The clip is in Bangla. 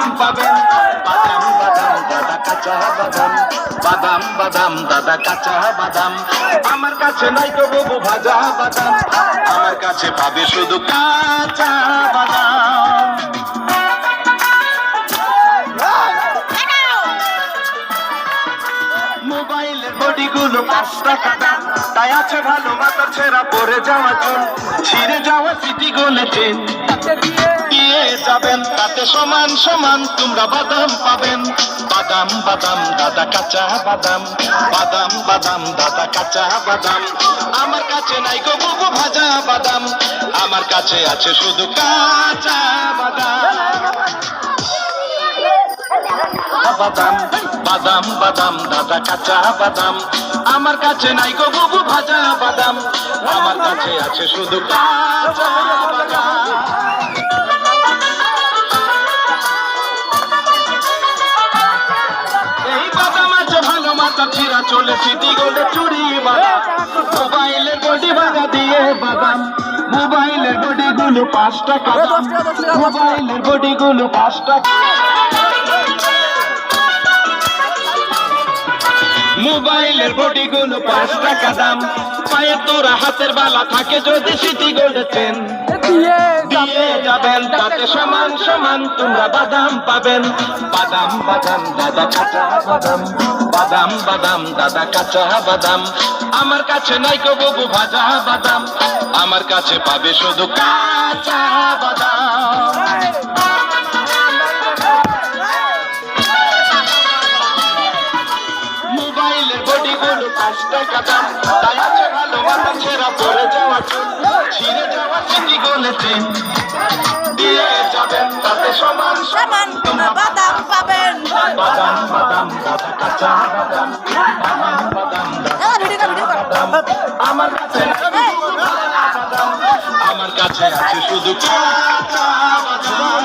বাদাম পাবেন। বাদাম বাদাম দাদা কাঁচা বাদাম, বাদাম বাদাম দাদা কাঁচা বাদাম। আমার কাছে নাই তো বাবু ভাজা বাদাম, আমার কাছে পাবে শুধু কাঁচা বাদাম। মোবাইলের বডিগুলো 5 টাকা দাম, তাই আছে ভালো মাথা ছেঁড়া পড়ে যাওয়া চুল, ছিঁড়ে যাওয়া সিটি গোলে চেন দিয়ে যাবেন, তাতে সমান সমান তোমরা বাদাম পাবেন। বাদাম বাদাম দাদা কাঁচা বাদাম, বাদাম বাদাম দাদা কাঁচা বাদাম। আমার কাছে নাই গো বাবু ভাজা বাদাম, আমার কাছে আছে শুধু কাঁচা বাদাম। বাদাম বাদাম বাদাম দাদা কাঁচা বাদাম, আমার কাছে নাই গো বাবু ভাজা বাদাম, আমার কাছে আছে শুধু কাঁচা বাদাম। এই বাদাম আছে ভালো মাথা ছিঁড়া চলে সিটি গোলে চুরি বাদাম। মোবাইলের বডি ভাঙা দিয়ে বাদাম, মোবাইলের বডিগুলো 5 টাকা দাম, মোবাইলের বডিগুলো 5 টাকা। মোবাইলের বডিগুলো 5 টাকা দাম, পায়ের তোরা হাতের বালা থাকে যদি সিটি গোল্ড চেন দিয়ে যাবেন, তাতে সমান সমান তোমরা বাদাম পাবেন। বাদাম বাদাম দাদা কাঁচা বাদাম, বাদাম বাদাম দাদা কাঁচা বাদাম। আমার কাছে নাই গো বাবু ভাজা বাদাম, আমার কাছে পাবে শুধু কাঁচা বাদাম। মোবাইলের বডিগুলো 5 টাকা দাম, তাই আছে ভালো মাথা ছেঁড়া পড়ে যাওয়া চুল, ছিঁড়ে যাওয়া সিটি গোলে চেন দিয়ে যাবেন, তাতে সমান সমান তোমরা বাদাম পাবেন। বাদাম বাদাম দাদা কাঁচা বাদাম, বাদাম বাদাম দাদা বাদাম। আমার কাছে বাদাম, আমার কাছে আছে শুধু কাঁচা বাদাম।